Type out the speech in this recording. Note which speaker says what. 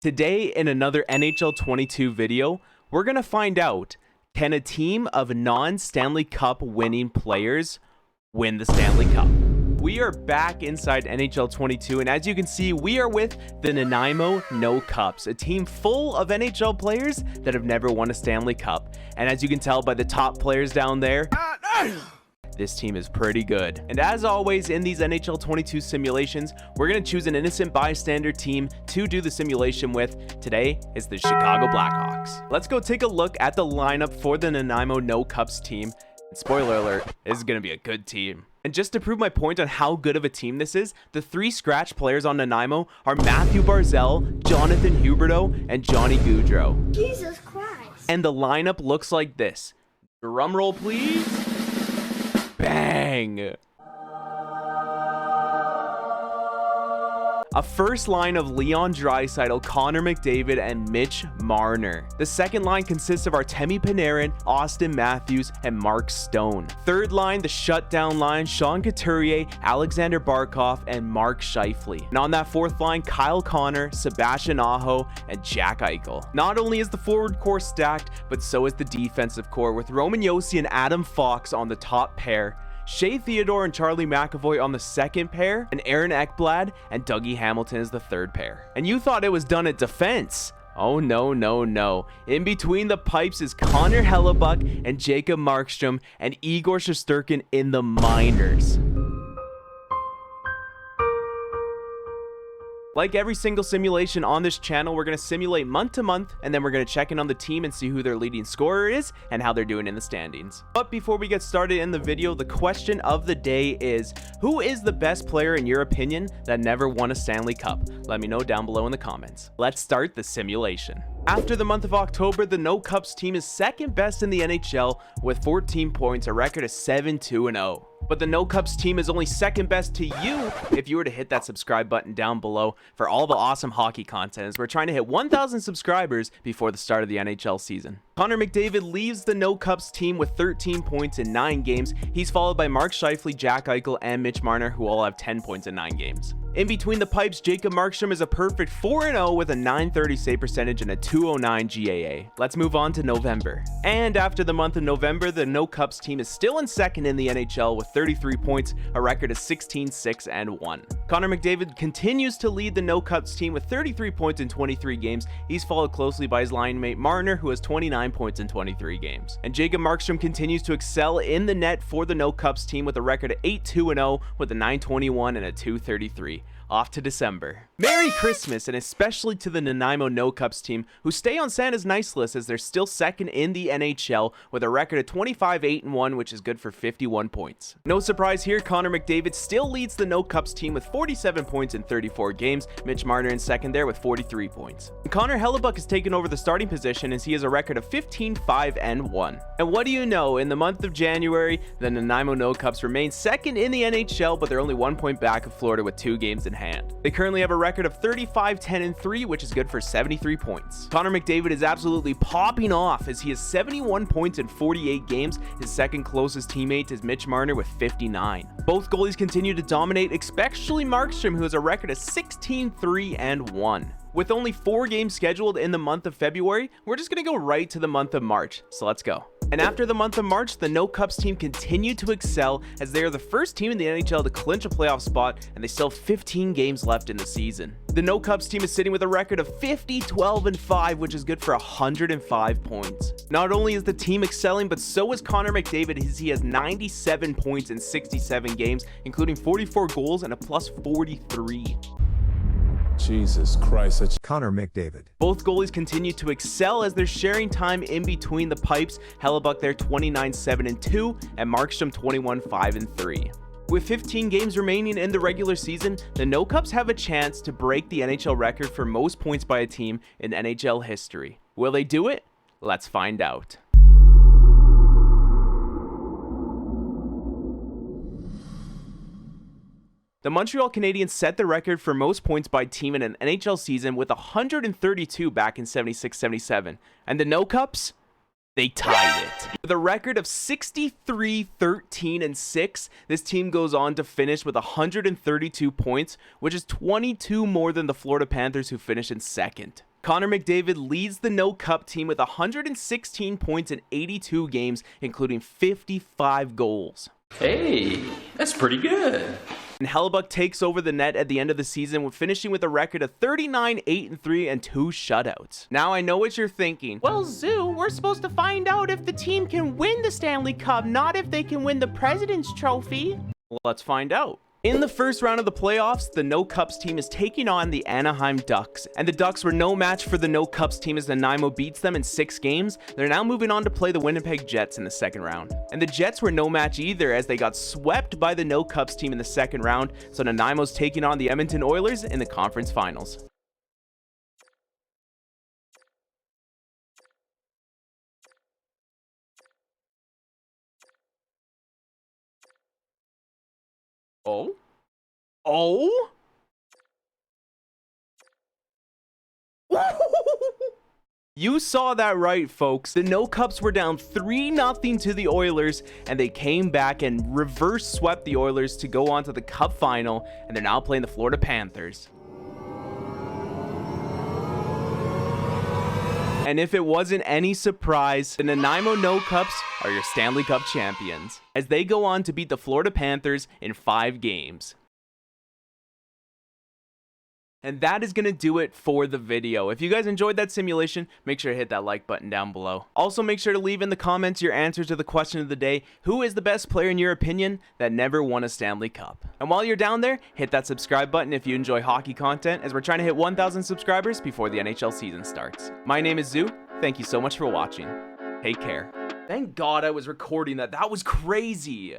Speaker 1: Today, in another NHL 22 video, we're going to find out, can a team of non-Stanley Cup winning players win the Stanley Cup? We are back inside NHL 22, and as you can see, we are with the Nanaimo No Cups, a team full of NHL players that have never won a Stanley Cup. And as you can tell by the top players down there, this team is pretty good. And as always in these NHL 22 simulations, we're going to choose an innocent bystander team to do the simulation with. Today is the Chicago Blackhawks. Let's go take a look at the lineup for the Nanaimo No Cups team. And spoiler alert, this is going to be a good team. And just to prove my point on how good of a team this is, the three scratch players on Nanaimo are Matthew Barzal, Jonathan Huberdeau, and Johnny Gaudreau.
Speaker 2: Jesus Christ.
Speaker 1: And the lineup looks like this. Drum roll, please. Bang! A first line of Leon Draisaitl, Connor McDavid, and Mitch Marner. The second line consists of Artemi Panarin, Auston Matthews, and Mark Stone. Third line, the shutdown line, Sean Couturier, Alexander Barkov, and Mark Scheifele. And on that fourth line, Kyle Connor, Sebastian Aho, and Jack Eichel. Not only is the forward core stacked, but so is the defensive core, with Roman Josi and Adam Fox on the top pair, Shea Theodore and Charlie McAvoy on the second pair, and Aaron Ekblad and Dougie Hamilton is the third pair. And you thought it was done at defense. Oh no, no, no. In between the pipes is Connor Hellebuyck and Jacob Markstrom and Igor Shesterkin in the minors. Like every single simulation on this channel, we're going to simulate month to month, and then we're going to check in on the team and see who their leading scorer is and how they're doing in the standings. But before we get started in the video, the question of the day is, who is the best player in your opinion that never won a Stanley Cup? Let me know down below in the comments. Let's start the simulation. After the month of October, the No Cups team is second best in the NHL with 14 points, a record of 7-2-0. But the No Cups team is only second best to you if you were to hit that subscribe button down below for all the awesome hockey content, as we're trying to hit 1,000 subscribers before the start of the NHL season. Connor McDavid leaves the No Cups team with 13 points in 9 games. He's followed by Mark Scheifele, Jack Eichel, and Mitch Marner, who all have 10 points in 9 games. In between the pipes, Jacob Markstrom is a perfect 4-0 with a .930 save percentage and a .209 GAA. Let's move on to November. And after the month of November, the No Cups team is still in second in the NHL with 33 points, a record of 16-6-1. Connor McDavid continues to lead the No Cups team with 33 points in 23 games. He's followed closely by his line mate Marner, who has 29 points in 23 games. And Jacob Markstrom continues to excel in the net for the No Cups team with a record of 8-2-0 with a .921 and a .233. Off to December. Merry Christmas, and especially to the Nanaimo No Cups team, who stay on Santa's nice list as they're still second in the NHL with a record of 25-8-1, which is good for 51 points. No surprise here, Connor McDavid still leads the No Cups team with 47 points in 34 games. Mitch Marner in second there with 43 points. And Connor Hellebuyck has taken over the starting position as he has a record of 15-5-1. And what do you know, in the month of January, the Nanaimo No Cups remain second in the NHL, but they're only 1 point back of Florida with 2 games in hand. They currently have a record of 35-10-3, which is good for 73 points. Connor McDavid is absolutely popping off as he has 71 points in 48 games. His second closest teammate is Mitch Marner with 59. Both goalies continue to dominate, especially Markstrom, who has a record of 16-3-1. With only 4 games scheduled in the month of February, we're just going to go right to the month of March. So let's go. And after the month of March, the No Cups team continued to excel as they are the first team in the NHL to clinch a playoff spot, and they still have 15 games left in the season. The No Cups team is sitting with a record of 50-12-5, which is good for 105 points. Not only is the team excelling, but so is Connor McDavid as he has 97 points in 67 games, including 44 goals and a +43.
Speaker 3: Jesus Christ, that's
Speaker 4: Connor McDavid.
Speaker 1: Both goalies continue to excel as they're sharing time in between the pipes. Hellebuyck there 29-7-2 and Markstrom 21-5-3. With 15 games remaining in the regular season, the No Cups have a chance to break the NHL record for most points by a team in NHL history. Will they do it? Let's find out. The Montreal Canadiens set the record for most points by team in an NHL season with 132 back in 76-77. And the No Cups? They tied it. With a record of 63-13-6, this team goes on to finish with 132 points, which is 22 more than the Florida Panthers, who finished in second. Connor McDavid leads the No Cup team with 116 points in 82 games, including 55 goals.
Speaker 2: Hey, that's pretty good.
Speaker 1: And Hellebuck takes over the net at the end of the season, finishing with a record of 39, 8-3, and 2 shutouts. Now I know what you're thinking. Well, Zoo, we're supposed to find out if the team can win the Stanley Cup, not if they can win the President's Trophy. Well, let's find out. In the first round of the playoffs, the No Cups team is taking on the Anaheim Ducks, and the Ducks were no match for the No Cups team as Nanaimo beats them in 6 games. They're now moving on to play the Winnipeg Jets in the second round. And the Jets were no match either as they got swept by the No Cups team in the second round, so Nanaimo's taking on the Edmonton Oilers in the conference finals. Oh? Oh? You saw that right, folks. The No Cups were down 3-0 to the Oilers, and they came back and reverse swept the Oilers to go on to the Cup final, and they're now playing the Florida Panthers. And if it wasn't any surprise, the Nanaimo No Cups are your Stanley Cup champions, as they go on to beat the Florida Panthers in 5 games. And that is going to do it for the video. If you guys enjoyed that simulation, make sure to hit that like button down below. Also, make sure to leave in the comments your answers to the question of the day. Who is the best player in your opinion that never won a Stanley Cup? And while you're down there, hit that subscribe button if you enjoy hockey content, as we're trying to hit 1,000 subscribers before the NHL season starts. My name is Zoo. Thank you so much for watching. Take care. Thank God I was recording that. That was crazy.